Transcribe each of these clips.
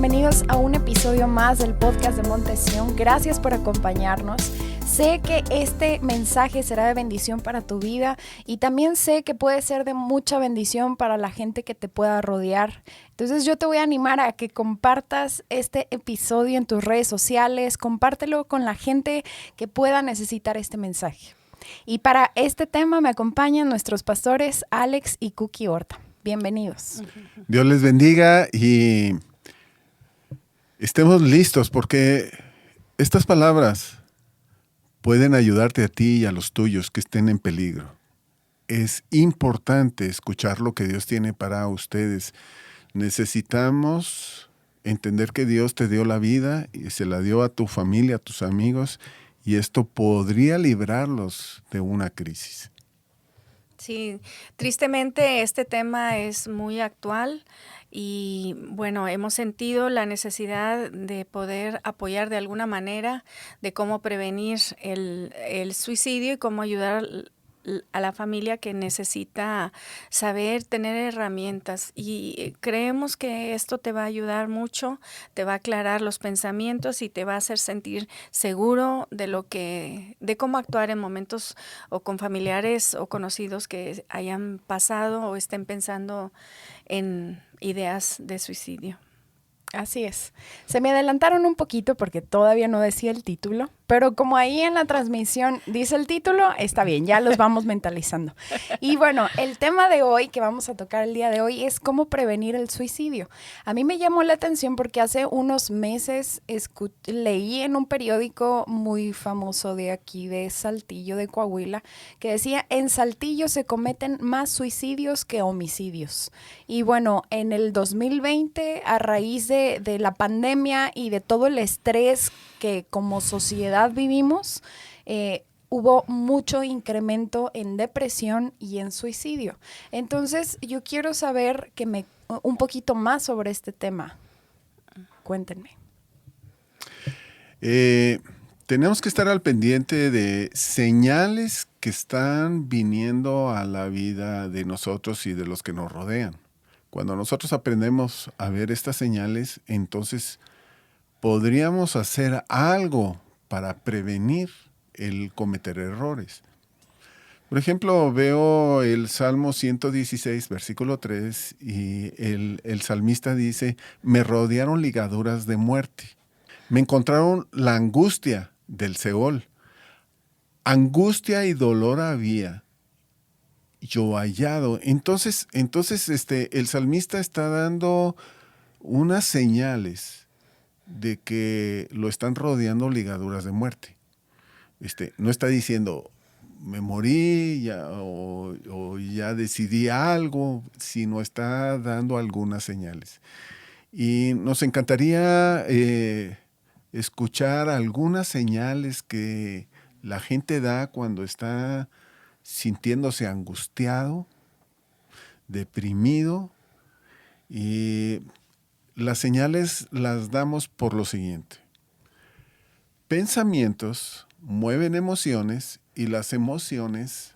bienvenidos a un episodio más del podcast de Montesión. Gracias por acompañarnos. Sé que este mensaje será de bendición para tu vida y también sé que puede ser de mucha bendición para la gente que te pueda rodear. Entonces yo te voy a animar a que compartas este episodio en tus redes sociales, compártelo con la gente que pueda necesitar este mensaje. Y para este tema me acompañan nuestros pastores Alex y Cookie Horta. Bienvenidos. Dios les bendiga y estemos listos porque estas palabras pueden ayudarte a ti y a los tuyos que estén en peligro. Es importante escuchar lo que Dios tiene para ustedes. Necesitamos entender que Dios te dio la vida y se la dio a tu familia, a tus amigos, y esto podría librarlos de una crisis. Sí, tristemente este tema es muy actual y bueno, hemos sentido la necesidad de poder apoyar de alguna manera de cómo prevenir el suicidio y cómo ayudar a la familia que necesita saber tener herramientas, y creemos que esto te va a ayudar mucho, te va a aclarar los pensamientos y te va a hacer sentir seguro de cómo actuar en momentos o con familiares o conocidos que hayan pasado o estén pensando en ideas de suicidio. Así es. Se me adelantaron un poquito porque todavía no decía el título, pero como ahí en la transmisión dice el título, está bien, ya los vamos mentalizando. Y bueno, el tema de hoy que vamos a tocar el día de hoy es cómo prevenir el suicidio. A mí me llamó la atención porque hace unos meses leí en un periódico muy famoso de aquí, de Saltillo, de Coahuila, que decía, en Saltillo se cometen más suicidios que homicidios. Y bueno, en el 2020, a raíz de la pandemia y de todo el estrés que como sociedad vivimos, hubo mucho incremento en depresión y en suicidio. Entonces, yo quiero saber un poquito más sobre este tema. Cuéntenme. Tenemos que estar al pendiente de señales que están viniendo a la vida de nosotros y de los que nos rodean. Cuando nosotros aprendemos a ver estas señales, entonces podríamos hacer algo para prevenir el cometer errores. Por ejemplo, veo el Salmo 116, versículo 3, y el salmista dice, me rodearon ligaduras de muerte. Me encontraron la angustia del Seol. Angustia y dolor había yo hallado. Entonces el salmista está dando unas señales de que lo están rodeando ligaduras de muerte. No está diciendo, me morí ya, o ya decidí algo, sino está dando algunas señales. Y nos encantaría escuchar algunas señales que la gente da cuando está sintiéndose angustiado, deprimido, y las señales las damos por lo siguiente. Pensamientos mueven emociones y las emociones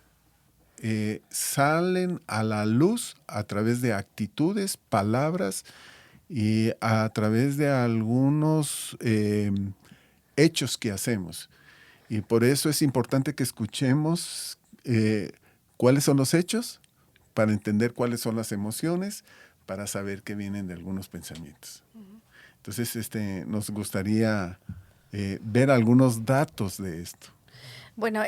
salen a la luz a través de actitudes, palabras y a través de algunos hechos que hacemos. Y por eso es importante que escuchemos cuáles son los hechos, para entender cuáles son las emociones, para saber que vienen de algunos pensamientos. Entonces, nos gustaría ver algunos datos de esto. Bueno,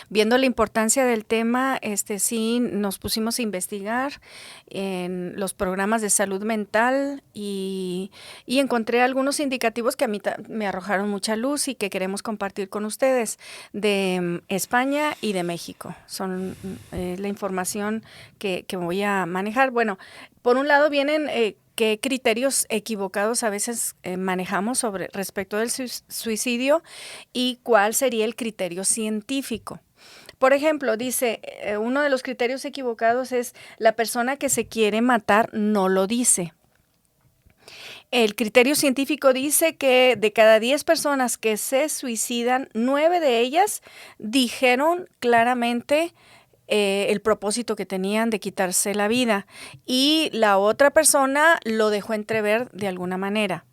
viendo la importancia del tema, sí nos pusimos a investigar en los programas de salud mental y encontré algunos indicativos que a mí me arrojaron mucha luz y que queremos compartir con ustedes de España y de México. Son la información que voy a manejar. Bueno, por un lado vienen qué criterios equivocados a veces manejamos respecto del suicidio y cuál sería el criterio científico. Por ejemplo, dice, uno de los criterios equivocados es la persona que se quiere matar no lo dice. El criterio científico dice que de cada 10 personas que se suicidan, 9 de ellas dijeron claramente el propósito que tenían de quitarse la vida, y la otra persona lo dejó entrever de alguna manera.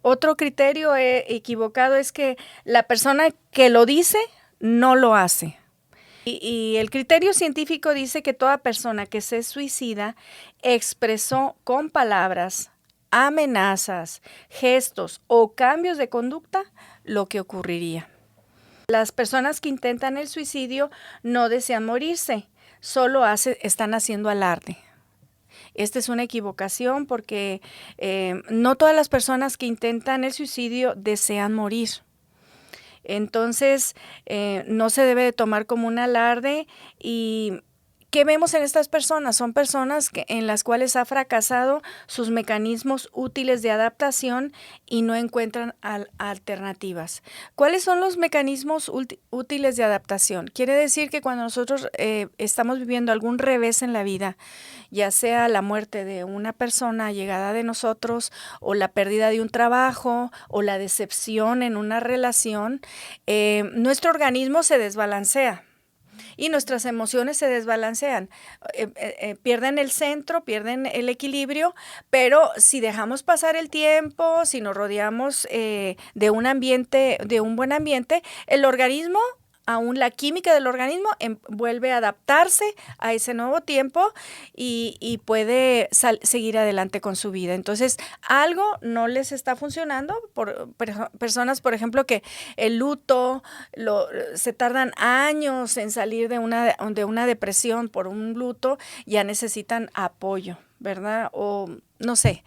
Otro criterio equivocado es que la persona que lo dice no lo hace. Y el criterio científico dice que toda persona que se suicida expresó con palabras, amenazas, gestos o cambios de conducta lo que ocurriría. Las personas que intentan el suicidio no desean morirse, solo están haciendo alarde. Esta es una equivocación porque no todas las personas que intentan el suicidio desean morir. Entonces, no se debe de tomar como un alarde. ¿Y qué vemos en estas personas? Son personas en las cuales ha fracasado sus mecanismos útiles de adaptación y no encuentran alternativas. ¿Cuáles son los mecanismos útiles de adaptación? Quiere decir que cuando nosotros estamos viviendo algún revés en la vida, ya sea la muerte de una persona allegada de nosotros, o la pérdida de un trabajo, o la decepción en una relación, nuestro organismo se desbalancea. Y nuestras emociones se desbalancean, pierden el centro, pierden el equilibrio, pero si dejamos pasar el tiempo, si nos rodeamos de un buen ambiente, el organismo, aún la química del organismo, vuelve a adaptarse a ese nuevo tiempo y puede seguir adelante con su vida. Entonces, algo no les está funcionando. Por personas, por ejemplo, que el luto se tardan años en salir de una depresión por un luto, ya necesitan apoyo, ¿verdad? O no sé.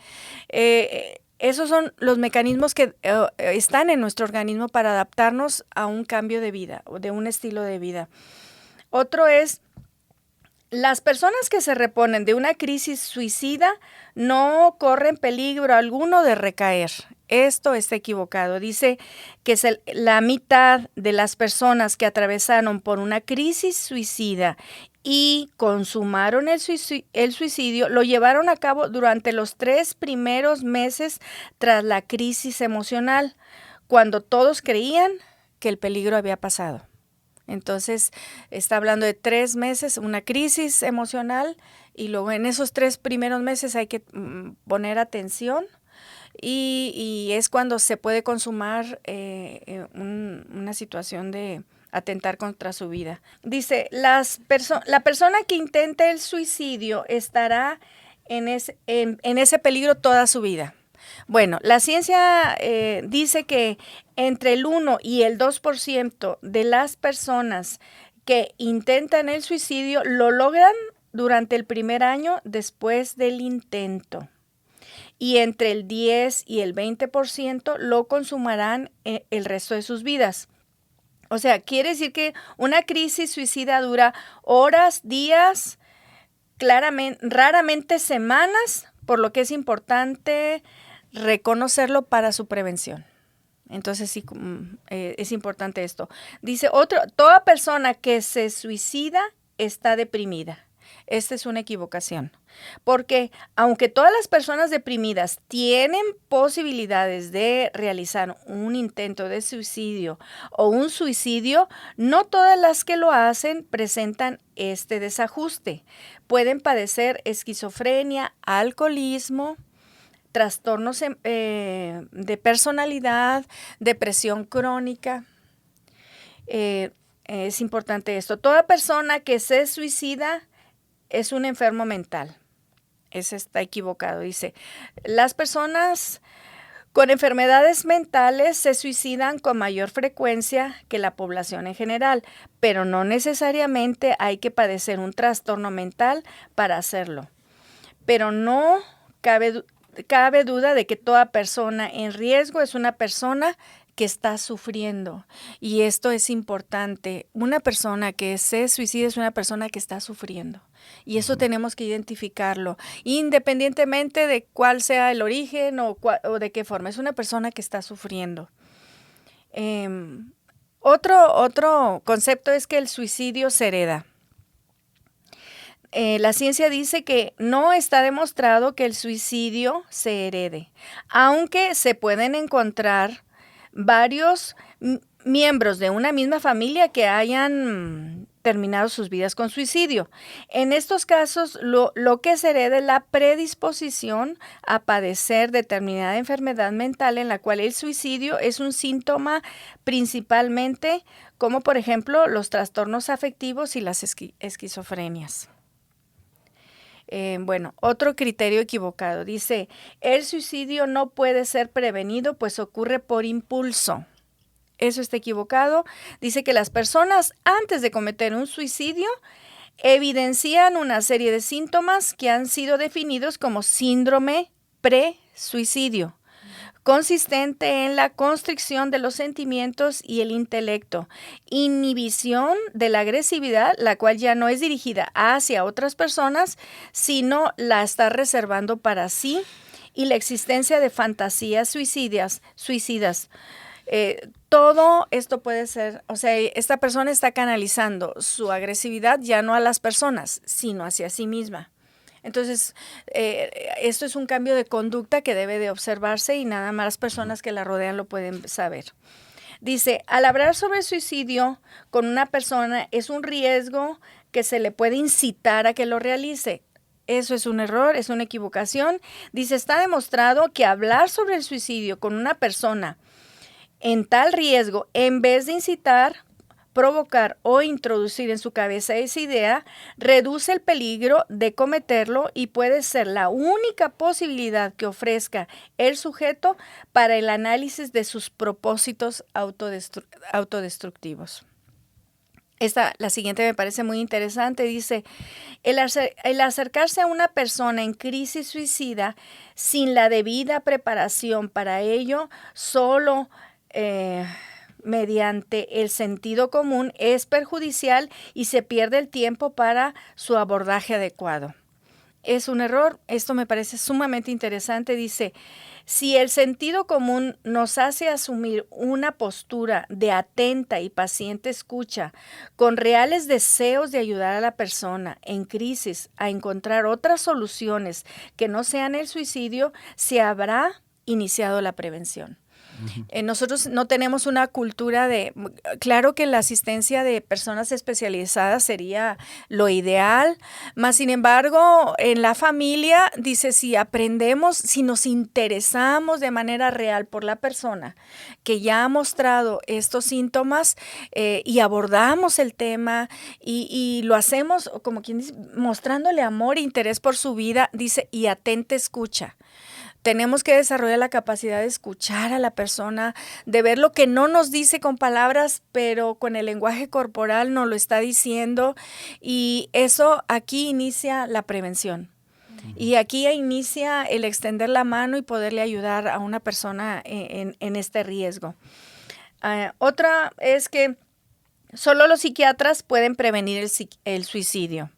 Esos son los mecanismos que están en nuestro organismo para adaptarnos a un cambio de vida o de un estilo de vida. Otro es, las personas que se reponen de una crisis suicida no corren peligro alguno de recaer. Esto está equivocado. Dice que la mitad de las personas que atravesaron por una crisis suicida y consumaron el suicidio, lo llevaron a cabo durante los 3 primeros meses tras la crisis emocional, cuando todos creían que el peligro había pasado. Entonces, está hablando de 3 meses, una crisis emocional, y luego en esos 3 primeros meses hay que poner atención, y es cuando se puede consumar una situación de atentar contra su vida. Dice, la persona que intente el suicidio estará en ese peligro toda su vida. Bueno, la ciencia dice que entre el 1 y el 2% de las personas que intentan el suicidio lo logran durante el primer año después del intento. Y entre el 10 y el 20% lo consumarán el resto de sus vidas. O sea, quiere decir que una crisis suicida dura horas, días, raramente semanas, por lo que es importante reconocerlo para su prevención. Entonces sí, es importante esto. Dice toda persona que se suicida está deprimida. Esta es una equivocación, porque aunque todas las personas deprimidas tienen posibilidades de realizar un intento de suicidio o un suicidio, no todas las que lo hacen presentan este desajuste. Pueden padecer esquizofrenia, alcoholismo, trastornos de personalidad, depresión crónica. Es importante esto. Toda persona que se suicida es un enfermo mental. Ese está equivocado. Dice, las personas con enfermedades mentales se suicidan con mayor frecuencia que la población en general, pero no necesariamente hay que padecer un trastorno mental para hacerlo. Pero no cabe duda de que toda persona en riesgo es una persona que está sufriendo. Y esto es importante. Una persona que se suicida es una persona que está sufriendo. Y eso tenemos que identificarlo, independientemente de cuál sea el origen o de qué forma. Es una persona que está sufriendo. Otro concepto es que el suicidio se hereda. La ciencia dice que no está demostrado que el suicidio se herede, aunque se pueden encontrar varios miembros de una misma familia que hayan terminado sus vidas con suicidio. En estos casos, lo que se hereda es la predisposición a padecer determinada enfermedad mental en la cual el suicidio es un síntoma principalmente, como por ejemplo los trastornos afectivos y las esquizofrenias. Bueno, otro criterio equivocado. Dice, el suicidio no puede ser prevenido, pues ocurre por impulso. Eso está equivocado. Dice que las personas antes de cometer un suicidio evidencian una serie de síntomas que han sido definidos como síndrome pre-suicidio, consistente en la constricción de los sentimientos y el intelecto, inhibición de la agresividad, la cual ya no es dirigida hacia otras personas, sino la está reservando para sí, y la existencia de fantasías suicidas. Todo esto puede ser, o sea, esta persona está canalizando su agresividad ya no a las personas, sino hacia sí misma. Entonces, esto es un cambio de conducta que debe de observarse y nada más las personas que la rodean lo pueden saber. Dice, al hablar sobre el suicidio con una persona es un riesgo que se le puede incitar a que lo realice. Eso es un error, es una equivocación. Dice, está demostrado que hablar sobre el suicidio con una persona en tal riesgo, en vez de incitar, provocar o introducir en su cabeza esa idea, reduce el peligro de cometerlo y puede ser la única posibilidad que ofrezca el sujeto para el análisis de sus propósitos autodestructivos. La siguiente me parece muy interesante. Dice, el acercarse a una persona en crisis suicida sin la debida preparación para ello, solo mediante el sentido común, es perjudicial y se pierde el tiempo para su abordaje adecuado. Es un error. Esto me parece sumamente interesante. Dice, si el sentido común nos hace asumir una postura de atenta y paciente escucha, con reales deseos de ayudar a la persona en crisis a encontrar otras soluciones que no sean el suicidio, se habrá iniciado la prevención. Nosotros no tenemos una cultura claro que la asistencia de personas especializadas sería lo ideal, mas sin embargo en la familia dice, si aprendemos, si nos interesamos de manera real por la persona que ya ha mostrado estos síntomas y abordamos el tema y lo hacemos como quien dice, mostrándole amor e interés por su vida, dice, y atenta escucha. Tenemos que desarrollar la capacidad de escuchar a la persona, de ver lo que no nos dice con palabras, pero con el lenguaje corporal nos lo está diciendo. Y eso aquí inicia la prevención. Y aquí inicia el extender la mano y poderle ayudar a una persona en este riesgo. Otra es que solo los psiquiatras pueden prevenir el suicidio.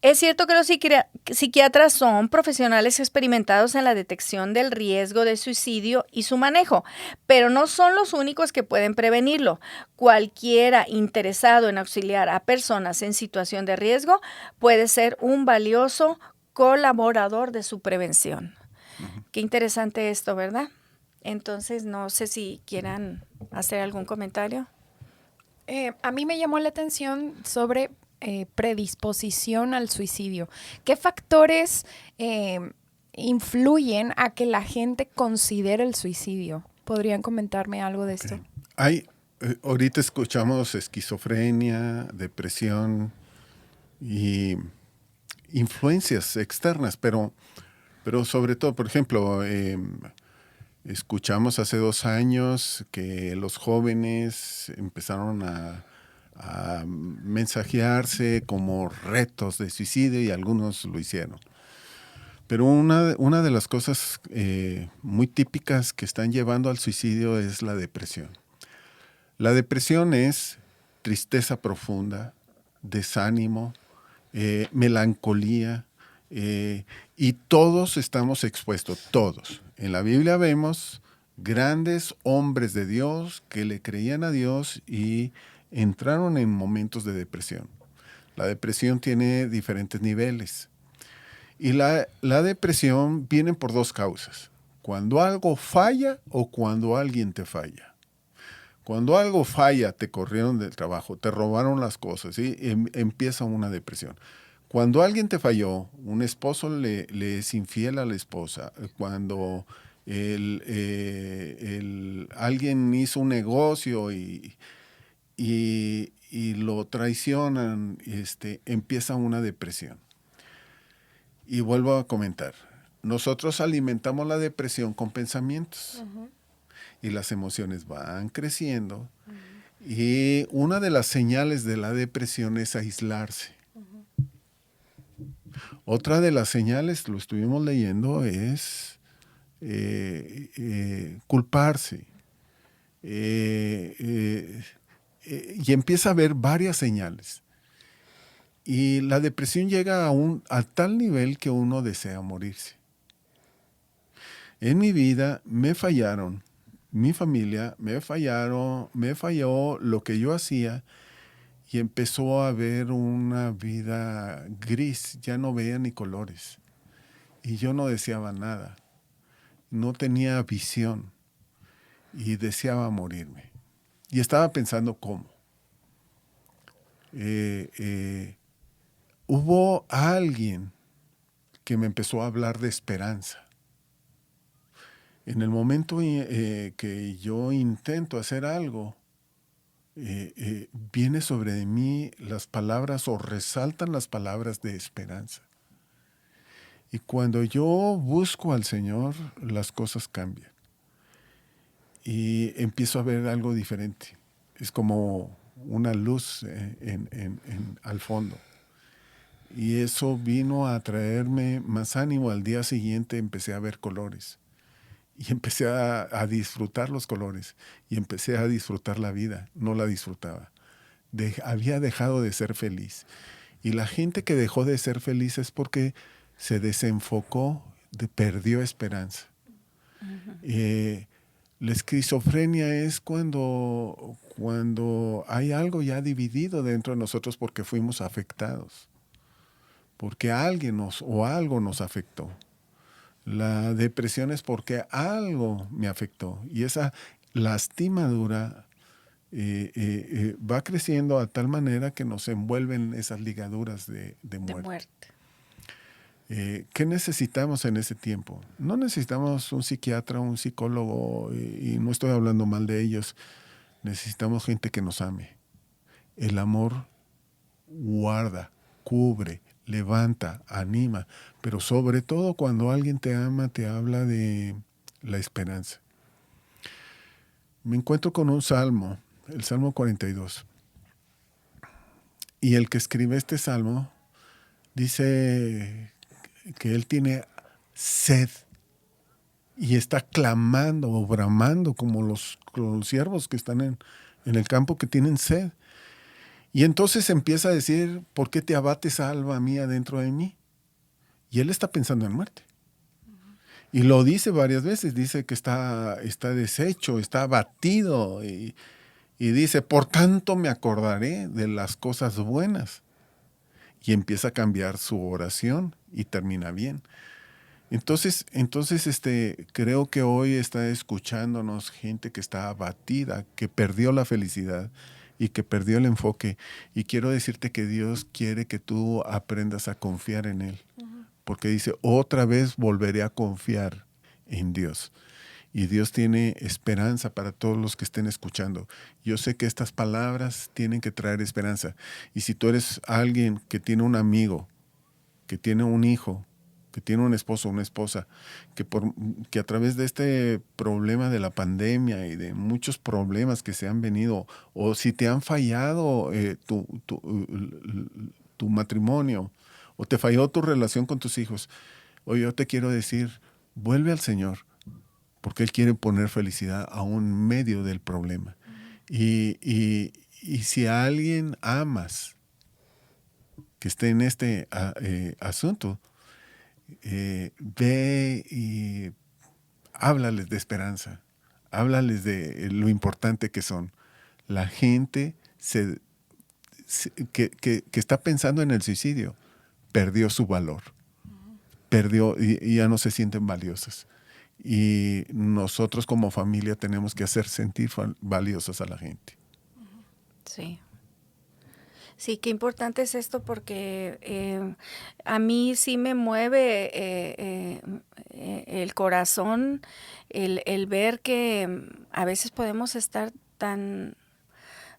Es cierto que los psiquiatras son profesionales experimentados en la detección del riesgo de suicidio y su manejo, pero no son los únicos que pueden prevenirlo. Cualquiera interesado en auxiliar a personas en situación de riesgo puede ser un valioso colaborador de su prevención. Qué interesante esto, ¿verdad? Entonces, no sé si quieran hacer algún comentario. A mí me llamó la atención sobre predisposición al suicidio. ¿Qué factores influyen a que la gente considere el suicidio? ¿Podrían comentarme algo de esto? Ahorita escuchamos esquizofrenia, depresión y influencias externas, pero sobre todo, por ejemplo, escuchamos hace 2 años que los jóvenes empezaron a mensajearse como retos de suicidio y algunos lo hicieron. Pero una de las cosas muy típicas que están llevando al suicidio es la depresión. La depresión es tristeza profunda, desánimo, melancolía, y todos estamos expuestos, todos. En la Biblia vemos grandes hombres de Dios que le creían a Dios y entraron en momentos de depresión. La depresión tiene diferentes niveles. Y la depresión viene por 2 causas. Cuando algo falla o cuando alguien te falla. Cuando algo falla, te corrieron del trabajo, te robaron las cosas, ¿sí? Empieza una depresión. Cuando alguien te falló, un esposo le es infiel a la esposa, cuando alguien hizo un negocio y lo traicionan, empieza una depresión. Y vuelvo a comentar, nosotros alimentamos la depresión con pensamientos. Uh-huh. Y las emociones van creciendo. Uh-huh. Y una de las señales de la depresión es aislarse. Uh-huh. Otra de las señales, lo estuvimos leyendo, es culparse. Y empieza a haber varias señales. Y la depresión llega a tal nivel que uno desea morirse. En mi vida me fallaron, mi familia me falló lo que yo hacía y empezó a haber una vida gris, ya no veía ni colores. Y yo no deseaba nada, no tenía visión y deseaba morirme. Y estaba pensando cómo. Hubo alguien que me empezó a hablar de esperanza. En el momento que yo intento hacer algo, viene sobre mí las palabras o resaltan las palabras de esperanza. Y cuando yo busco al Señor, las cosas cambian. Y empiezo a ver algo diferente. Es como una luz al fondo. Y eso vino a traerme más ánimo. Al día siguiente empecé a ver colores. Y empecé a disfrutar los colores. Y empecé a disfrutar la vida. No la disfrutaba. Había dejado de ser feliz. Y la gente que dejó de ser feliz es porque se desenfocó, perdió esperanza. Uh-huh. La esquizofrenia es cuando hay algo ya dividido dentro de nosotros porque fuimos afectados. Porque alguien algo nos afectó. La depresión es porque algo me afectó. Y esa lastimadura va creciendo a tal manera que nos envuelven esas ligaduras de muerte. ¿Qué necesitamos en ese tiempo? No necesitamos un psiquiatra, un psicólogo, y no estoy hablando mal de ellos. Necesitamos gente que nos ame. El amor guarda, cubre, levanta, anima, pero sobre todo cuando alguien te ama, te habla de la esperanza. Me encuentro con un salmo, el Salmo 42. Y el que escribe este salmo dice que él tiene sed y está clamando o bramando como los ciervos que están en el campo que tienen sed. Y entonces empieza a decir, ¿por qué te abates, alma mía, dentro de mí? Y él está pensando en muerte. Uh-huh. Y lo dice varias veces, dice que está deshecho, está abatido. Y dice, por tanto me acordaré de las cosas buenas. Y empieza a cambiar su oración y termina bien. Entonces, creo que hoy está escuchándonos gente que está abatida, que perdió la felicidad y que perdió el enfoque. Y quiero decirte que Dios quiere que tú aprendas a confiar en Él. Uh-huh. Porque dice, otra vez volveré a confiar en Dios. Y Dios tiene esperanza para todos los que estén escuchando. Yo sé que estas palabras tienen que traer esperanza. Y si tú eres alguien que tiene un amigo, que tiene un hijo, que tiene un esposo o una esposa, que a través de este problema de la pandemia y de muchos problemas que se han venido, o si te han fallado tu matrimonio, o te falló tu relación con tus hijos, hoy yo te quiero decir, vuelve al Señor, porque Él quiere poner felicidad aún medio del problema. Y si a alguien amas que esté en este asunto, ve y háblales de esperanza, háblales de lo importante que son. La gente que está pensando en el suicidio perdió su valor, perdió y ya no se sienten valiosas. y nosotros como familia tenemos que hacer sentir valiosos a la gente. Sí. Sí, qué importante es esto porque a mí sí me mueve el corazón el ver que a veces podemos estar tan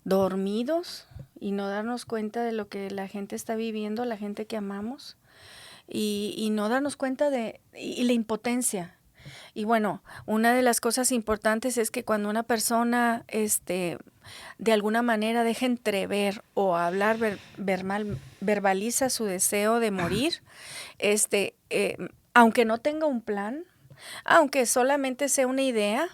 dormidos y no darnos cuenta de lo que la gente está viviendo, la gente que amamos, y no darnos cuenta y la impotencia. Y bueno, una de las cosas importantes es que cuando una persona de alguna manera deja entrever o hablar verbaliza su deseo de morir, aunque no tenga un plan, aunque solamente sea una idea,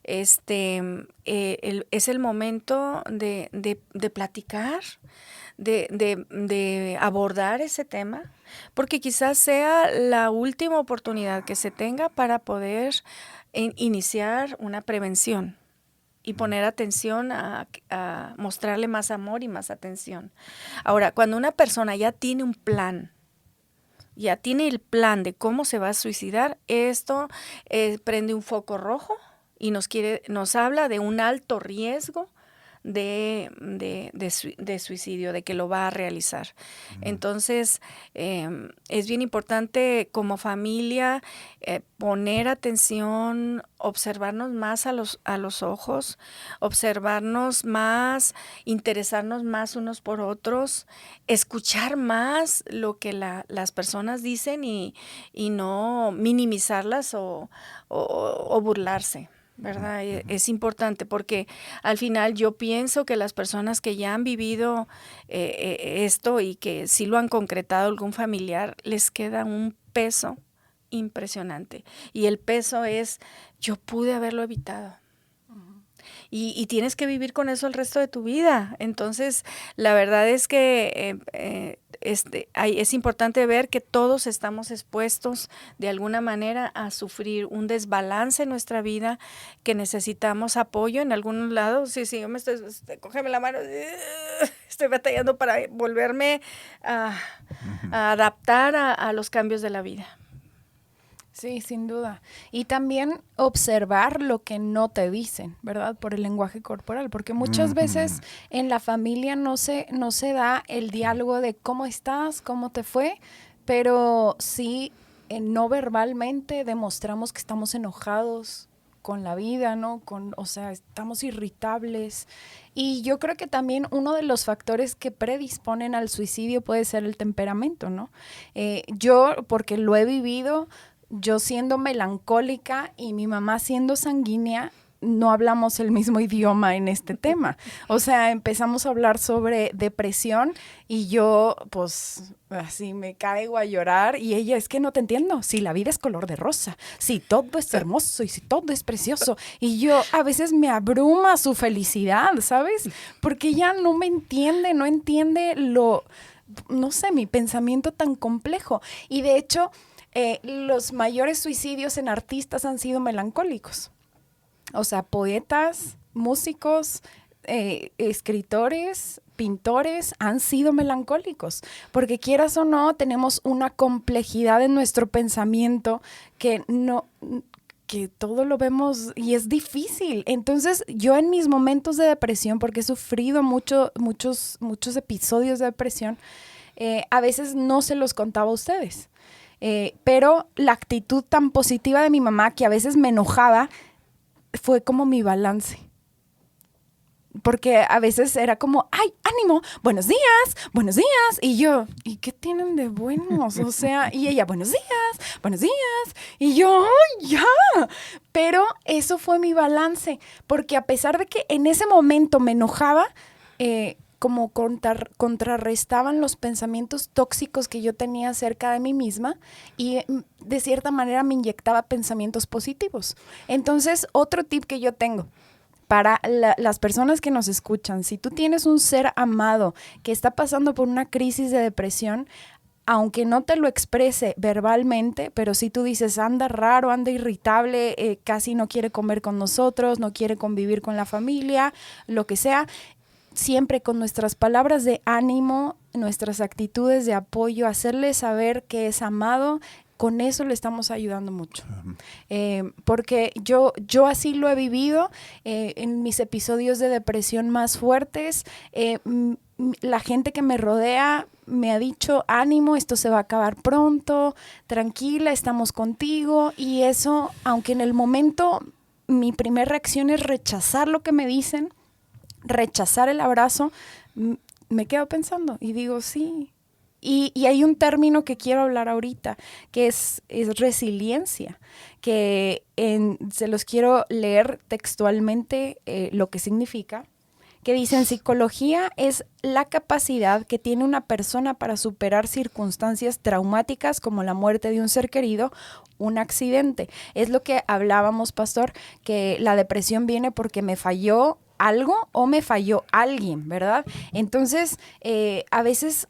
es el momento de platicar, de abordar ese tema, porque quizás sea la última oportunidad que se tenga para poder iniciar una prevención y poner atención a mostrarle más amor y más atención. Ahora, cuando una persona ya tiene un plan, ya tiene el plan de cómo se va a suicidar, esto prende un foco rojo y nos habla de un alto riesgo de suicidio, de que lo va a realizar. Entonces, es bien importante como familia poner atención, observarnos más a los ojos, observarnos más, interesarnos más unos por otros, escuchar más lo que las personas dicen y no minimizarlas o burlarse, ¿verdad? Es importante porque al final yo pienso que las personas que ya han vivido esto y que sí lo han concretado algún familiar, les queda un peso impresionante. Y el peso es, yo pude haberlo evitado. Y tienes que vivir con eso el resto de tu vida. Entonces, la verdad es que es importante ver que todos estamos expuestos de alguna manera a sufrir un desbalance en nuestra vida, que necesitamos apoyo en algún lado. Sí, yo me cógeme la mano, estoy batallando para volverme a adaptar a los cambios de la vida. Sí, sin duda. Y también observar lo que no te dicen, ¿verdad? Por el lenguaje corporal, porque muchas veces en la familia no se da el diálogo de cómo estás, cómo te fue, pero sí no verbalmente demostramos que estamos enojados con la vida, ¿no? O sea, estamos irritables. Y yo creo que también uno de los factores que predisponen al suicidio puede ser el temperamento, ¿no? Yo, porque lo he vivido, yo siendo melancólica y mi mamá siendo sanguínea, no hablamos el mismo idioma en este tema. O sea, empezamos a hablar sobre depresión y yo, pues, así me caigo a llorar y ella, es que no te entiendo, si la vida es color de rosa, si todo es hermoso y si todo es precioso. Y yo, a veces me abruma su felicidad, ¿sabes? Porque ella no me entiende, no entiende no sé, mi pensamiento tan complejo. Y de hecho, los mayores suicidios en artistas han sido melancólicos. O sea, poetas, músicos, escritores, pintores han sido melancólicos. Porque quieras o no, tenemos una complejidad en nuestro pensamiento que todo lo vemos y es difícil. Entonces, yo en mis momentos de depresión, porque he sufrido muchos episodios de depresión, a veces no se los contaba a ustedes. Pero la actitud tan positiva de mi mamá, que a veces me enojaba, fue como mi balance. Porque a veces era como, ¡ay, ánimo! ¡Buenos días! ¡Buenos días! Y yo, ¿y qué tienen de buenos? O sea, y ella, ¡buenos días! ¡Buenos días! Y yo, ¡ay, ya! Pero eso fue mi balance. Porque a pesar de que en ese momento me enojaba, como contrarrestaban los pensamientos tóxicos que yo tenía acerca de mí misma y de cierta manera me inyectaba pensamientos positivos. Entonces, otro tip que yo tengo para las personas que nos escuchan, si tú tienes un ser amado que está pasando por una crisis de depresión, aunque no te lo exprese verbalmente, pero si tú dices, anda raro, anda irritable, casi no quiere comer con nosotros, no quiere convivir con la familia, lo que sea, siempre con nuestras palabras de ánimo, nuestras actitudes de apoyo, hacerle saber que es amado, con eso le estamos ayudando mucho. Porque yo así lo he vivido en mis episodios de depresión más fuertes. La gente que me rodea me ha dicho, ánimo, esto se va a acabar pronto, tranquila, estamos contigo. Y eso, aunque en el momento mi primera reacción es rechazar lo que me dicen, rechazar el abrazo, me quedo pensando y digo, sí. Y hay un término que quiero hablar ahorita, que es resiliencia, que se los quiero leer textualmente lo que significa, que dice: en psicología es la capacidad que tiene una persona para superar circunstancias traumáticas como la muerte de un ser querido, un accidente. Es lo que hablábamos, pastor, que la depresión viene porque me falló algo o me falló alguien, ¿verdad? Entonces, a veces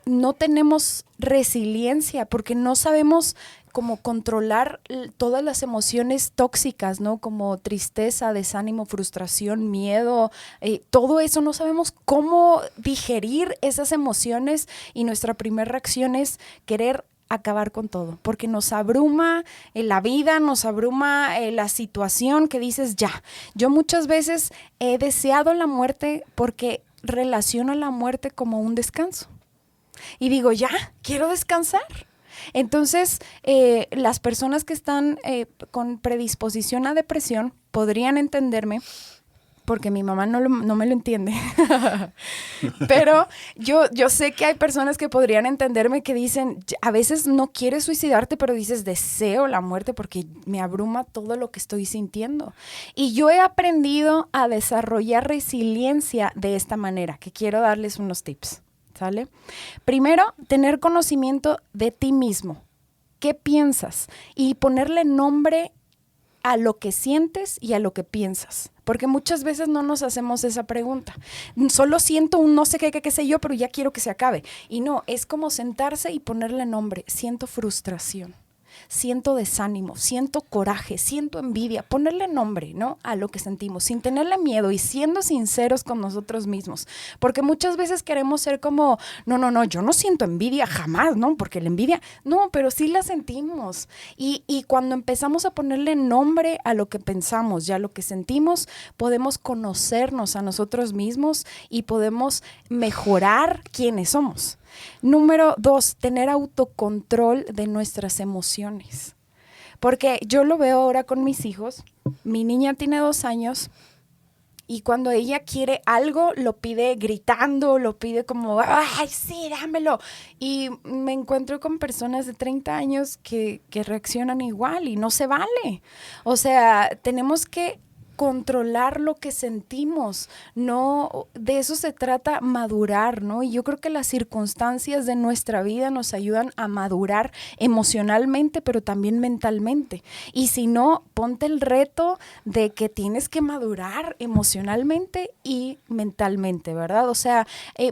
no tenemos resiliencia porque no sabemos cómo controlar todas las emociones tóxicas, ¿no? Como tristeza, desánimo, frustración, miedo, todo eso. No sabemos cómo digerir esas emociones y nuestra primera reacción es querer acabar con todo, porque nos abruma la vida, nos abruma la situación que dices ya. Yo muchas veces he deseado la muerte porque relaciono la muerte como un descanso. Y digo, ya, quiero descansar. Entonces, las personas que están con predisposición a depresión podrían entenderme, porque mi mamá no me lo entiende. Pero yo sé que hay personas que podrían entenderme que dicen, a veces no quieres suicidarte, pero dices, deseo la muerte porque me abruma todo lo que estoy sintiendo. Y yo he aprendido a desarrollar resiliencia de esta manera, que quiero darles unos tips. ¿Sale? Primero, tener conocimiento de ti mismo. ¿Qué piensas? Y ponerle nombre a lo que sientes y a lo que piensas. Porque muchas veces no nos hacemos esa pregunta. Solo siento un no sé qué sé yo, pero ya quiero que se acabe. Y no, es como sentarse y ponerle nombre. Siento frustración. Siento desánimo, siento coraje, siento envidia, ponerle nombre, ¿no? A lo que sentimos, sin tenerle miedo y siendo sinceros con nosotros mismos. Porque muchas veces queremos ser como, no, yo no siento envidia jamás, ¿no? Porque la envidia, no, pero sí la sentimos. Y cuando empezamos a ponerle nombre a lo que pensamos y a lo que sentimos, podemos conocernos a nosotros mismos y podemos mejorar quiénes somos. Número 2, tener autocontrol de nuestras emociones. Porque yo lo veo ahora con mis hijos. Mi niña tiene 2 años y cuando ella quiere algo, lo pide gritando, lo pide como, ¡ay, sí, dámelo! Y me encuentro con personas de 30 años que reaccionan igual y no se vale. O sea, tenemos que controlar lo que sentimos, no, de eso se trata madurar, ¿no? Y yo creo que las circunstancias de nuestra vida nos ayudan a madurar emocionalmente, pero también mentalmente. Y si no, ponte el reto de que tienes que madurar emocionalmente y mentalmente, ¿verdad? O sea,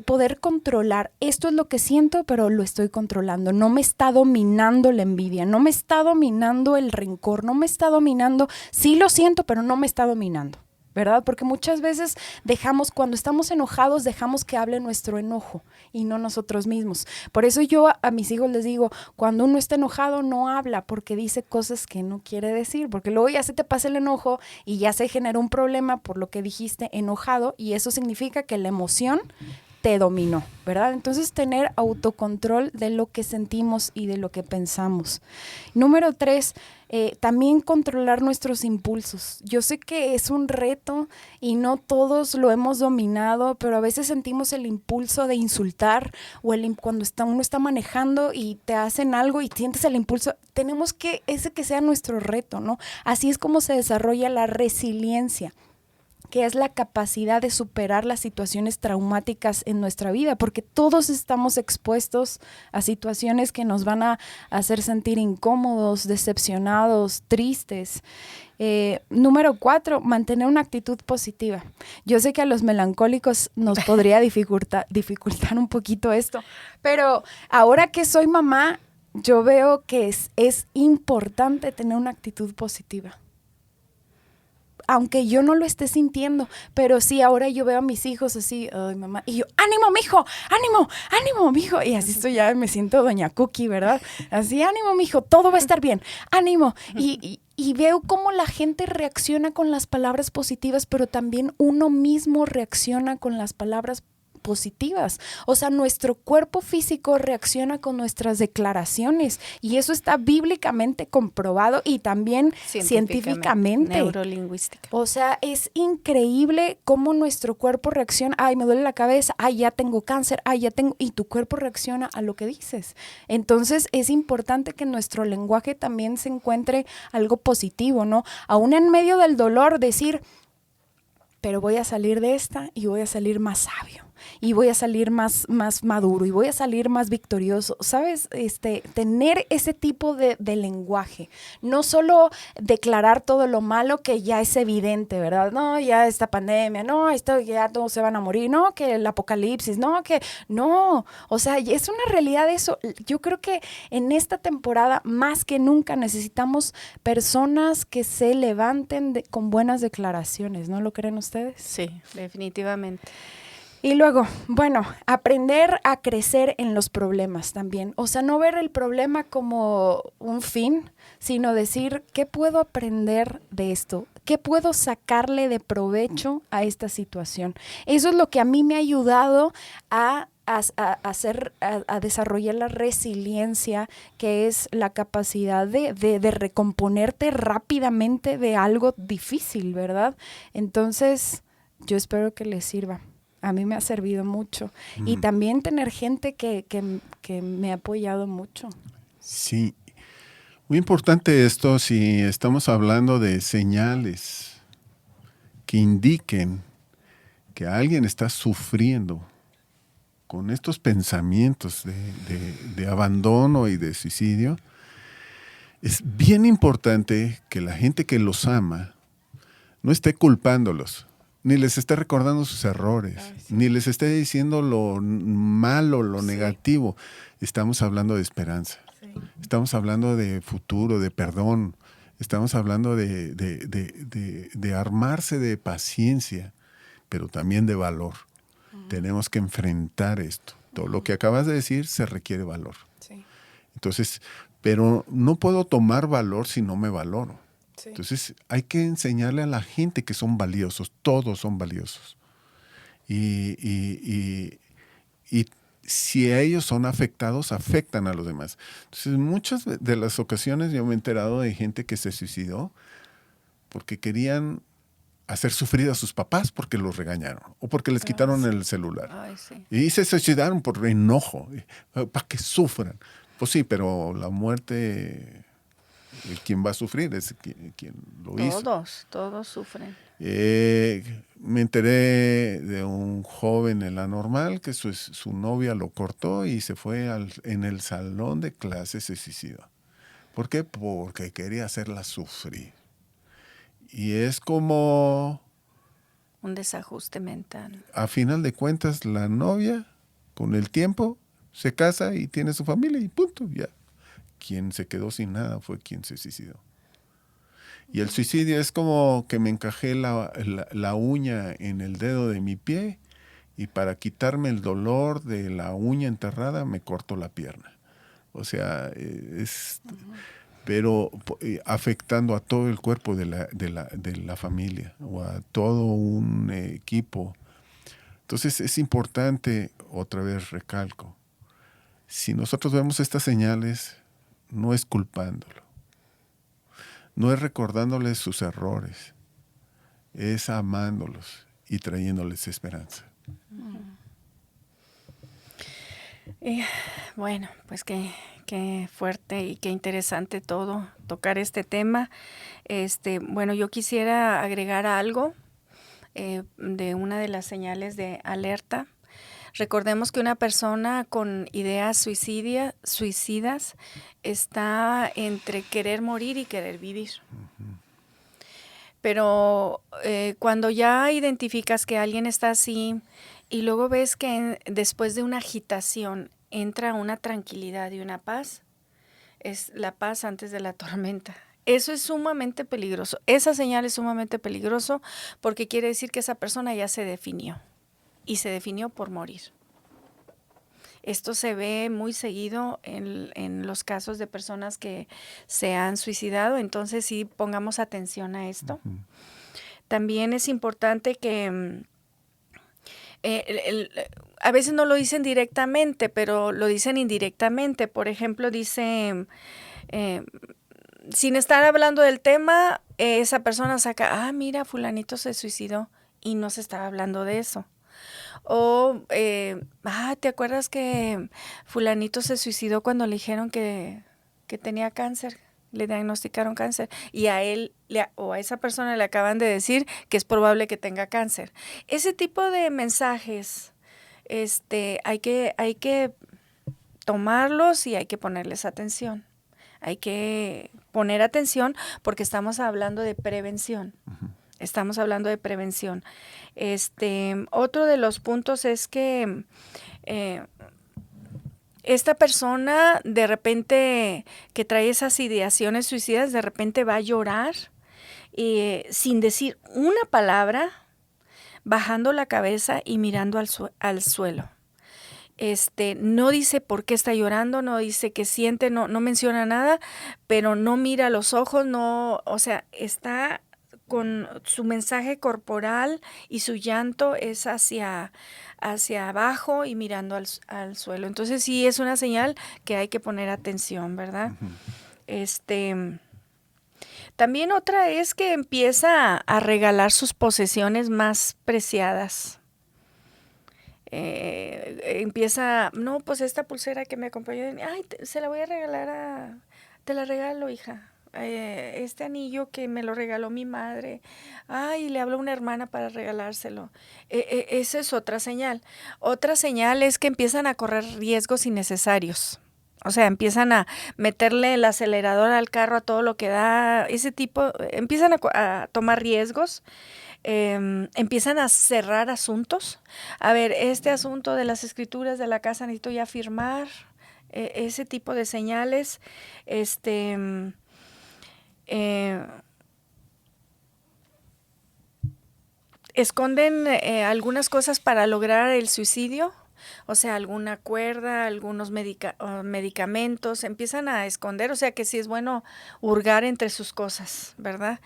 poder controlar, esto es lo que siento, pero lo estoy controlando. No me está dominando la envidia, no me está dominando el rencor, no me está dominando, sí lo siento, pero no me está dominando, ¿verdad? Porque muchas veces cuando estamos enojados, dejamos que hable nuestro enojo y no nosotros mismos. Por eso yo a mis hijos les digo, cuando uno está enojado, no habla porque dice cosas que no quiere decir, porque luego ya se te pasa el enojo y ya se genera un problema por lo que dijiste enojado y eso significa que la emoción te dominó, ¿verdad? Entonces, tener autocontrol de lo que sentimos y de lo que pensamos. Número 3, también controlar nuestros impulsos. Yo sé que es un reto y no todos lo hemos dominado, pero a veces sentimos el impulso de insultar o cuando uno está manejando y te hacen algo y sientes el impulso. Tenemos que sea nuestro reto, ¿no? Así es como se desarrolla la resiliencia, que es la capacidad de superar las situaciones traumáticas en nuestra vida, porque todos estamos expuestos a situaciones que nos van a hacer sentir incómodos, decepcionados, tristes. Número 4, mantener una actitud positiva. Yo sé que a los melancólicos nos podría dificultar un poquito esto, pero ahora que soy mamá, yo veo que es importante tener una actitud positiva. aunque yo no lo esté sintiendo, pero sí, ahora yo veo a mis hijos así, ay, mamá, y yo, ánimo, mijo, ánimo, mijo, y así estoy, ya me siento doña Cookie, ¿verdad? Así, ánimo, mijo, todo va a estar bien, ánimo, y veo cómo la gente reacciona con las palabras positivas, pero también uno mismo reacciona con las palabras positivas. O sea, nuestro cuerpo físico reacciona con nuestras declaraciones y eso está bíblicamente comprobado y también científicamente. Neurolingüística. O sea, es increíble cómo nuestro cuerpo reacciona. Ay, me duele la cabeza. Ay, ya tengo cáncer. Ay, ya tengo... Y tu cuerpo reacciona a lo que dices. Entonces, es importante que en nuestro lenguaje también se encuentre algo positivo, ¿no? Aún en medio del dolor, decir, pero voy a salir de esta y voy a salir más sabio. Y voy a salir más maduro y voy a salir más victorioso, ¿sabes? Tener ese tipo de lenguaje, no solo declarar todo lo malo que ya es evidente, ¿verdad? No, ya esta pandemia, no, esto ya todos se van a morir, no, que el apocalipsis, no, o sea, es una realidad eso. Yo creo que en esta temporada más que nunca necesitamos personas que se levanten con buenas declaraciones, ¿no lo creen ustedes? Sí, definitivamente. Y luego, bueno, aprender a crecer en los problemas también. O sea, no ver el problema como un fin, sino decir, ¿qué puedo aprender de esto? ¿Qué puedo sacarle de provecho a esta situación? Eso es lo que a mí me ha ayudado a desarrollar la resiliencia, que es la capacidad de recomponerte rápidamente de algo difícil, ¿verdad? Entonces, yo espero que les sirva. A mí me ha servido mucho. Y también tener gente que me ha apoyado mucho. Sí. Muy importante esto si estamos hablando de señales que indiquen que alguien está sufriendo con estos pensamientos de abandono y de suicidio. Es bien importante que la gente que los ama no esté culpándolos, ni les esté recordando sus errores, ni les esté diciendo lo malo, lo negativo. Estamos hablando de esperanza. Estamos hablando de futuro, de perdón. Estamos hablando de armarse de paciencia, pero también de valor. Tenemos que enfrentar esto. Todo lo que acabas de decir se requiere valor. Sí. Entonces, pero no puedo tomar valor si no me valoro. Sí. Entonces, hay que enseñarle a la gente que son valiosos. Todos son valiosos. Y si ellos son afectados, afectan a los demás. Entonces, muchas de las ocasiones yo me he enterado de gente que se suicidó porque querían hacer sufrir a sus papás porque los regañaron o porque les quitaron el celular. Ay, sí. Y se suicidaron por enojo, para que sufran. Pues sí, pero la muerte, ¿quién va a sufrir? Es quien lo hizo. Todos sufren. Me enteré de un joven en la normal que su novia lo cortó y se fue en el salón de clases, se suicidó. ¿Por qué? Porque quería hacerla sufrir. Y es como... un desajuste mental. A final de cuentas, la novia, con el tiempo, se casa y tiene su familia y punto, ya. Quien se quedó sin nada fue quien se suicidó. Y el suicidio es como que me encajé la uña en el dedo de mi pie y para quitarme el dolor de la uña enterrada me corto la pierna. O sea, es... pero afectando a todo el cuerpo de la familia o a todo un equipo. Entonces es importante, otra vez recalco, si nosotros vemos estas señales, no es culpándolo, no es recordándoles sus errores, es amándolos y trayéndoles esperanza. Bueno, pues qué fuerte y qué interesante todo, tocar este tema. Bueno, yo quisiera agregar algo de una de las señales de alerta. Recordemos que una persona con ideas suicidas está entre querer morir y querer vivir. Pero cuando ya identificas que alguien está así y luego ves que después de una agitación entra una tranquilidad y una paz, es la paz antes de la tormenta. Eso es sumamente peligroso. Esa señal es sumamente peligroso porque quiere decir que esa persona ya se definió y se definió por morir. Esto se ve muy seguido en los casos de personas que se han suicidado, entonces sí pongamos atención a esto. Ujú. También es importante que a veces no lo dicen directamente, pero lo dicen indirectamente. Por ejemplo, dice, sin estar hablando del tema, esa persona saca, mira, fulanito se suicidó y no se estaba hablando de eso. O, ¿te acuerdas que fulanito se suicidó cuando le dijeron que tenía cáncer? Le diagnosticaron cáncer y a él o a esa persona le acaban de decir que es probable que tenga cáncer. Ese tipo de mensajes hay que tomarlos y hay que ponerles atención. Hay que poner atención porque estamos hablando de prevención. Ujú. Estamos hablando de prevención. Otro de los puntos es que esta persona de repente que trae esas ideaciones suicidas, de repente va a llorar sin decir una palabra, bajando la cabeza y mirando al suelo. No dice por qué está llorando, no dice qué siente, no menciona nada, pero no mira a los ojos, está con su mensaje corporal y su llanto es hacia abajo y mirando al suelo. Entonces sí es una señal que hay que poner atención, ¿verdad? Ujú. También otra es que empieza a regalar sus posesiones más preciadas. Empieza, no, pues esta pulsera que me compró yo, se la voy a regalar te la regalo, hija. Este anillo que me lo regaló mi madre, le habló una hermana para regalárselo. Esa es otra señal. Otra señal es que empiezan a correr riesgos innecesarios. O sea, empiezan a meterle el acelerador al carro a todo lo que da, empiezan a tomar riesgos. Empiezan a cerrar asuntos. A ver, este asunto de las escrituras de la casa necesito ya firmar. Ese tipo de señales. Esconden algunas cosas para lograr el suicidio. O sea, alguna cuerda, algunos medicamentos, empiezan a esconder, o sea que sí es bueno hurgar entre sus cosas, ¿verdad?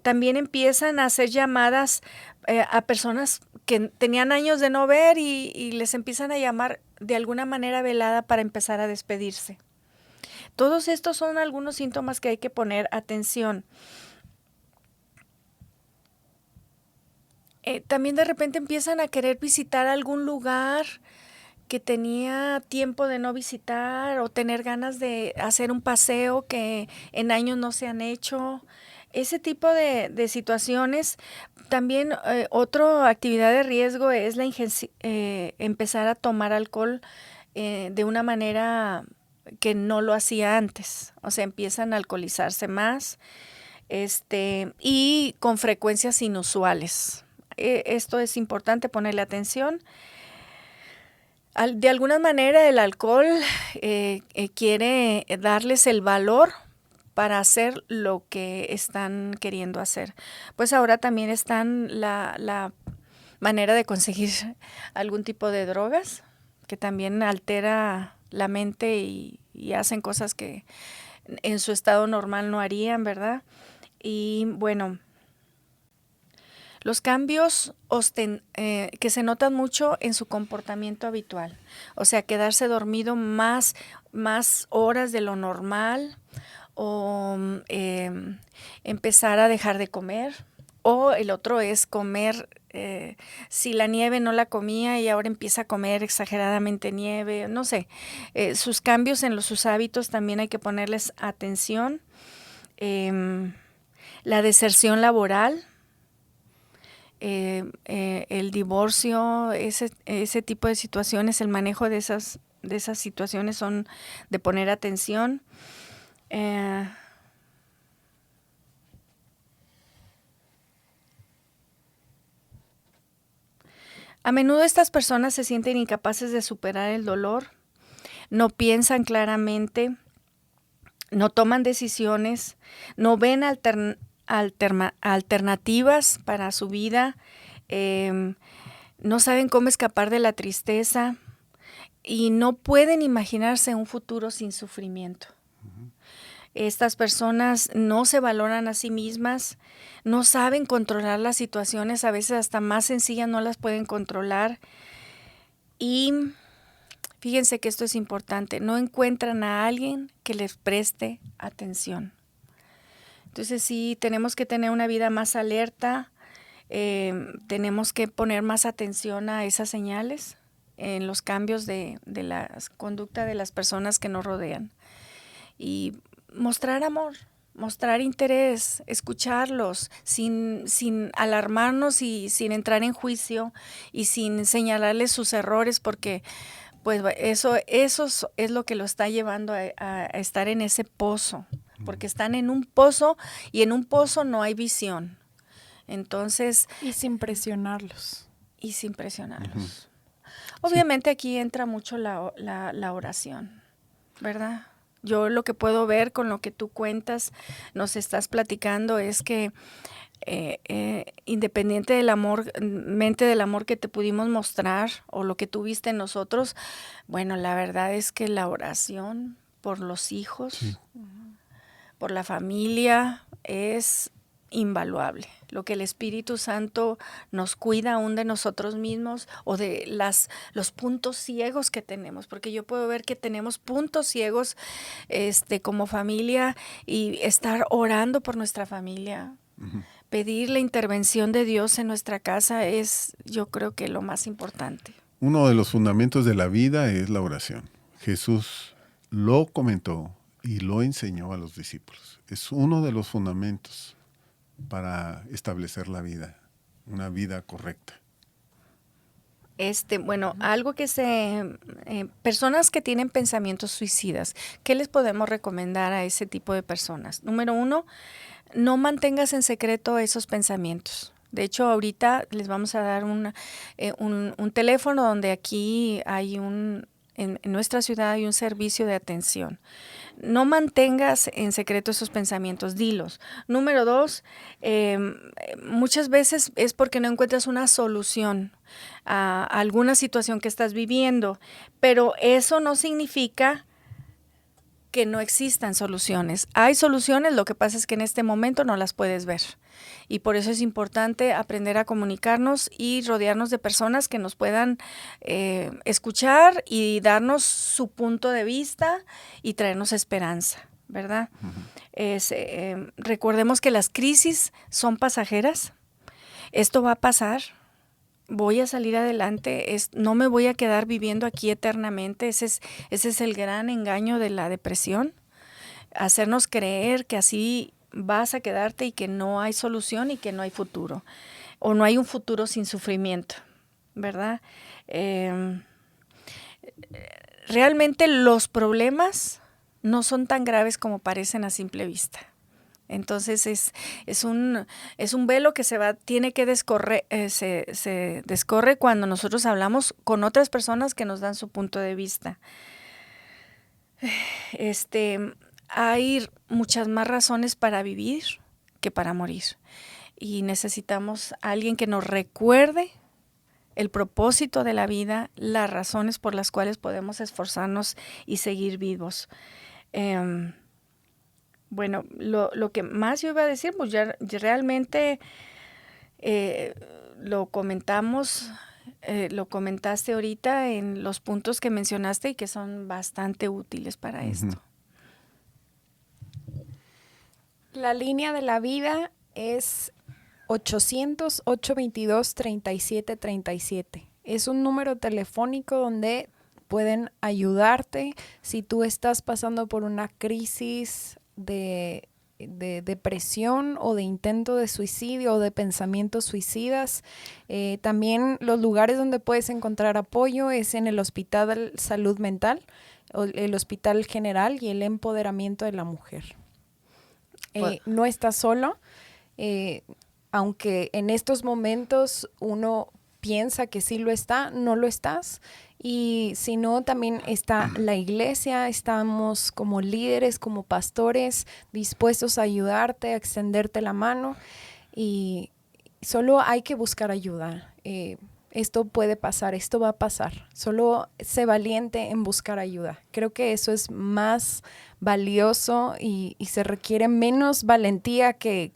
También empiezan a hacer llamadas a personas que tenían años de no ver y les empiezan a llamar de alguna manera velada para empezar a despedirse. Todos estos son algunos síntomas que hay que poner atención. También de repente empiezan a querer visitar algún lugar que tenía tiempo de no visitar o tener ganas de hacer un paseo que en años no se han hecho. Ese tipo de situaciones. También otra actividad de riesgo es empezar a tomar alcohol de una manera que no lo hacía antes. O sea, empiezan a alcoholizarse más y con frecuencias inusuales. Esto es importante ponerle atención. De alguna manera el alcohol quiere darles el valor para hacer lo que están queriendo hacer. Pues ahora también están la manera de conseguir algún tipo de drogas que también altera la mente y hacen cosas que en su estado normal no harían, ¿verdad? Y bueno, los cambios que se notan mucho en su comportamiento habitual, o sea, quedarse dormido más horas de lo normal o empezar a dejar de comer, o el otro es comer, si la nieve no la comía y ahora empieza a comer exageradamente nieve, no sé, sus cambios en sus hábitos también hay que ponerles atención. La deserción laboral, el divorcio, ese tipo de situaciones, el manejo de esas situaciones son de poner atención. A menudo estas personas se sienten incapaces de superar el dolor, no piensan claramente, no toman decisiones, no ven alternativas para su vida, no saben cómo escapar de la tristeza y no pueden imaginarse un futuro sin sufrimiento. Estas personas no se valoran a sí mismas, no saben controlar las situaciones, a veces hasta más sencillas no las pueden controlar. Y fíjense que esto es importante, no encuentran a alguien que les preste atención. Entonces sí, tenemos que tener una vida más alerta, tenemos que poner más atención a esas señales en los cambios de la conducta de las personas que nos rodean. Y mostrar amor, mostrar interés, escucharlos sin alarmarnos y sin entrar en juicio y sin señalarles sus errores, porque pues eso es lo que lo está llevando a estar en ese pozo, porque están en un pozo y en un pozo no hay visión. Entonces... Y sin presionarlos. Obviamente aquí entra mucho la oración, ¿verdad? Yo lo que puedo ver con lo que tú cuentas, nos estás platicando, es que independiente del amor que te pudimos mostrar o lo que tuviste en nosotros, bueno, la verdad es que la oración por los hijos, sí, por la familia, es invaluable. Lo que el Espíritu Santo nos cuida aún de nosotros mismos o de los puntos ciegos que tenemos, porque yo puedo ver que tenemos puntos ciegos como familia, y estar orando por nuestra familia, pedir la intervención de Dios en nuestra casa es, yo creo que lo más importante. Uno de los fundamentos de la vida es la oración. Jesús lo comentó y lo enseñó a los discípulos. Es uno de los fundamentos para establecer la vida, una vida correcta. Bueno, algo que personas que tienen pensamientos suicidas, ¿qué les podemos recomendar a ese tipo de personas? Número 1, no mantengas en secreto esos pensamientos. De hecho, ahorita les vamos a dar un teléfono donde aquí hay en nuestra ciudad hay un servicio de atención. No mantengas en secreto esos pensamientos, dilos. Número 2, muchas veces es porque no encuentras una solución a alguna situación que estás viviendo, pero eso no significa que no existan soluciones. Hay soluciones, lo que pasa es que en este momento no las puedes ver. Y por eso es importante aprender a comunicarnos y rodearnos de personas que nos puedan escuchar y darnos su punto de vista y traernos esperanza, ¿verdad? Recordemos que las crisis son pasajeras. Esto va a pasar. Voy a salir adelante, no me voy a quedar viviendo aquí eternamente. Ese es el gran engaño de la depresión, hacernos creer que así vas a quedarte y que no hay solución y que no hay futuro, o no hay un futuro sin sufrimiento, ¿verdad? Realmente los problemas no son tan graves como parecen a simple vista. Entonces es un velo que tiene que se descorre cuando nosotros hablamos con otras personas que nos dan su punto de vista. Hay muchas más razones para vivir que para morir. Y necesitamos a alguien que nos recuerde el propósito de la vida, las razones por las cuales podemos esforzarnos y seguir vivos. Bueno, lo que más yo iba a decir, pues ya realmente lo comentamos, lo comentaste ahorita en los puntos que mencionaste y que son bastante útiles para esto. La línea de la vida es 800-822-3737. Es un número telefónico donde pueden ayudarte si tú estás pasando por una crisis de depresión o de intento de suicidio o de pensamientos suicidas. También los lugares donde puedes encontrar apoyo es en el Hospital Salud Mental, o el Hospital General y el Empoderamiento de la Mujer. No estás solo, aunque en estos momentos uno piensa que sí lo está, no lo estás. Y si no, también está la iglesia, estamos como líderes, como pastores, dispuestos a ayudarte, a extenderte la mano. Y solo hay que buscar ayuda. Esto puede pasar, esto va a pasar. Solo sé valiente en buscar ayuda. Creo que eso es más valioso y se requiere menos valentía que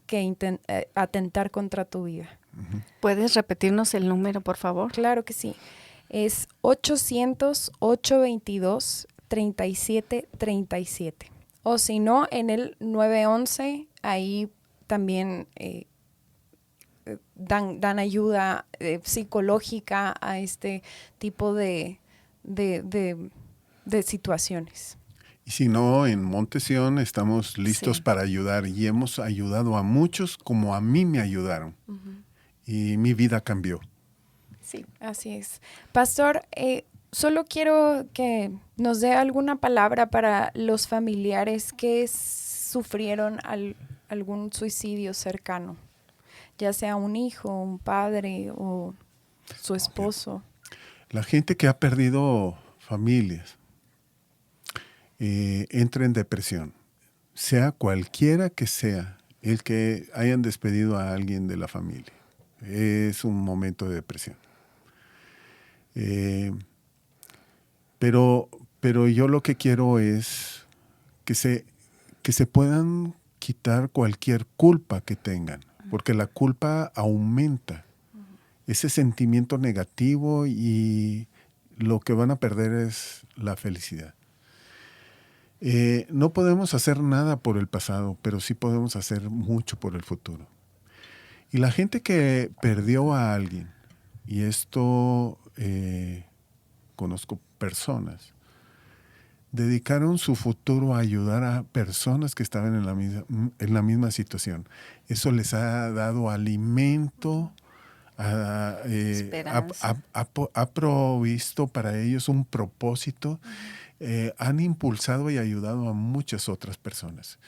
atentar contra tu vida. ¿Puedes repetirnos el número, por favor? Claro que sí. Es 800-822-3737. O si no, en el 911, ahí también dan ayuda psicológica a este tipo de situaciones. Y si no, en Montesión estamos listos para ayudar y hemos ayudado a muchos como a mí me ayudaron. Y mi vida cambió. Sí, así es. Pastor, solo quiero que nos dé alguna palabra para los familiares que sufrieron algún suicidio cercano, ya sea un hijo, un padre o su esposo. La gente que ha perdido familias entra en depresión, sea cualquiera que sea el que hayan despedido a alguien de la familia. Es un momento de depresión. Pero yo lo que quiero es que se puedan quitar cualquier culpa que tengan, porque la culpa aumenta ese sentimiento negativo y lo que van a perder es la felicidad. No podemos hacer nada por el pasado, pero sí podemos hacer mucho por el futuro. Y la gente que perdió a alguien, y esto conozco personas, dedicaron su futuro a ayudar a personas que estaban en la misma situación. Eso les ha dado alimento, ha provisto para ellos un propósito, han impulsado y ayudado a muchas otras personas.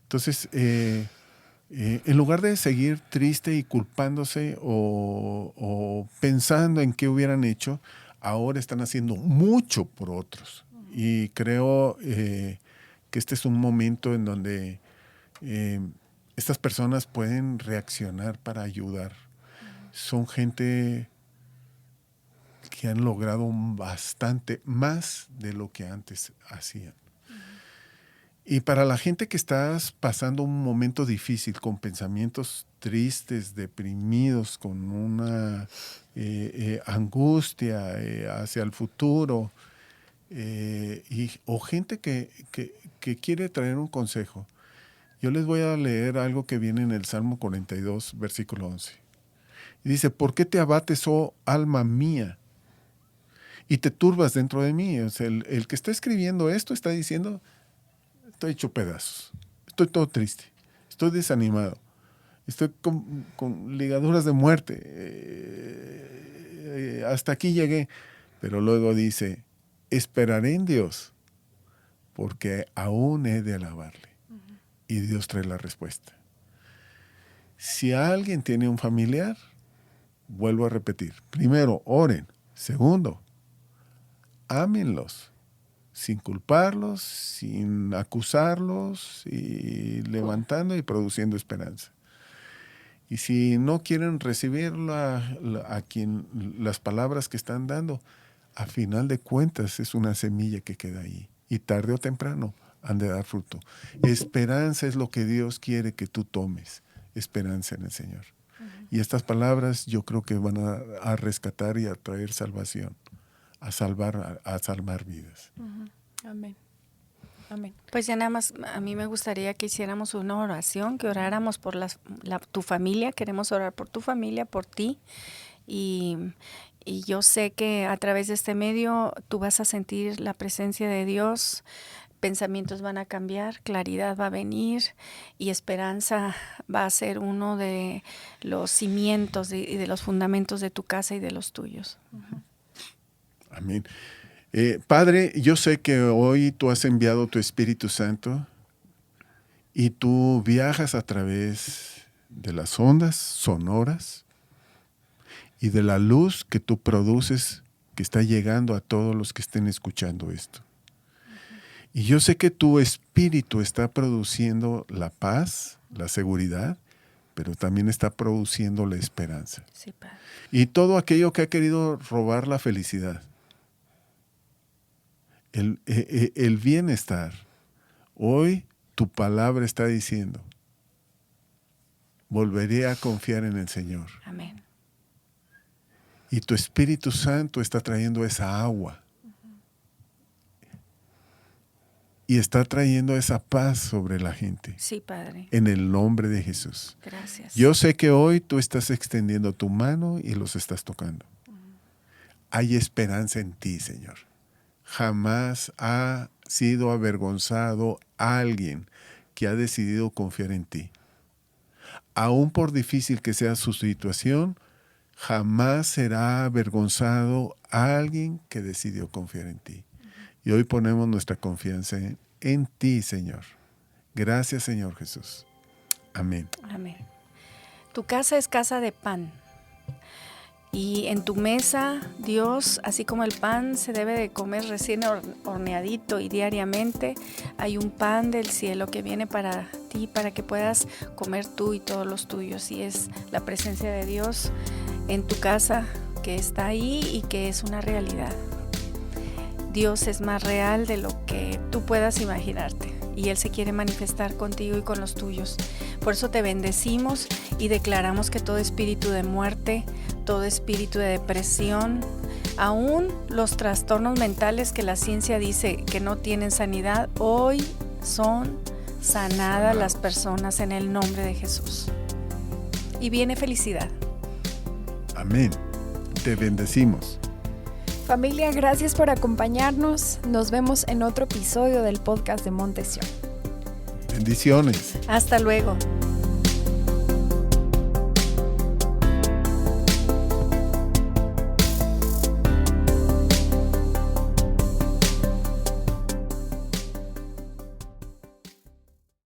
Entonces, en lugar de seguir triste y culpándose o pensando en qué hubieran hecho, ahora están haciendo mucho por otros. Y creo que este es un momento en donde estas personas pueden reaccionar para ayudar. Son gente que han logrado bastante más de lo que antes hacían. Y para la gente que estás pasando un momento difícil, con pensamientos tristes, deprimidos, con una angustia hacia el futuro, o gente que quiere traer un consejo, yo les voy a leer algo que viene en el Salmo 42, versículo 11. Y dice, ¿por qué te abates, oh alma mía, y te turbas dentro de mí? O sea, el que está escribiendo esto está diciendo, estoy hecho pedazos, estoy todo triste, estoy desanimado, estoy con ligaduras de muerte, hasta aquí llegué. Pero luego dice, esperaré en Dios, porque aún he de alabarle. Y Dios trae la respuesta. Si alguien tiene un familiar, vuelvo a repetir, primero, oren. Segundo, ámenlos, sin culparlos, sin acusarlos, y levantando y produciendo esperanza. Y si no quieren recibir a quien las palabras que están dando, a final de cuentas es una semilla que queda ahí. Y tarde o temprano han de dar fruto. Esperanza es lo que Dios quiere que tú tomes. Esperanza en el Señor. Y estas palabras yo creo que van a rescatar y a traer salvación, a salvar vidas. Amén. Amén. Pues ya nada más, a mí me gustaría que hiciéramos una oración, que oráramos por tu familia. Queremos orar por tu familia, por ti. Y yo sé que a través de este medio tú vas a sentir la presencia de Dios, pensamientos van a cambiar, claridad va a venir y esperanza va a ser uno de los cimientos y de los fundamentos de tu casa y de los tuyos. Amén. Padre, yo sé que hoy tú has enviado tu Espíritu Santo y tú viajas a través de las ondas sonoras y de la luz que tú produces, que está llegando a todos los que estén escuchando esto. Y yo sé que tu espíritu está produciendo la paz, la seguridad, pero también está produciendo la esperanza. Sí, Padre. Y todo aquello que ha querido robar la felicidad, el bienestar. Hoy tu palabra está diciendo, volveré a confiar en el Señor. Amén. Y tu Espíritu Santo está trayendo esa agua. Y está trayendo esa paz sobre la gente. Sí, Padre. En el nombre de Jesús. Gracias. Yo sé que hoy tú estás extendiendo tu mano y los estás tocando. Hay esperanza en ti, Señor. Jamás ha sido avergonzado alguien que ha decidido confiar en ti. Aún por difícil que sea su situación, jamás será avergonzado alguien que decidió confiar en ti. Y hoy ponemos nuestra confianza en ti, Señor. Gracias, Señor Jesús. Amén. Amén. Tu casa es casa de pan. Y en tu mesa, Dios, así como el pan se debe de comer recién horneadito y diariamente, hay un pan del cielo que viene para ti, para que puedas comer tú y todos los tuyos. Y es la presencia de Dios en tu casa que está ahí y que es una realidad. Dios es más real de lo que tú puedas imaginarte y Él se quiere manifestar contigo y con los tuyos. Por eso te bendecimos y declaramos que todo espíritu de muerte, todo espíritu de depresión, aún los trastornos mentales que la ciencia dice que no tienen sanidad, hoy son sanadas las personas en el nombre de Jesús. Y viene felicidad. Amén. Te bendecimos. Familia, gracias por acompañarnos. Nos vemos en otro episodio del podcast de Monte Sión. Bendiciones. Hasta luego.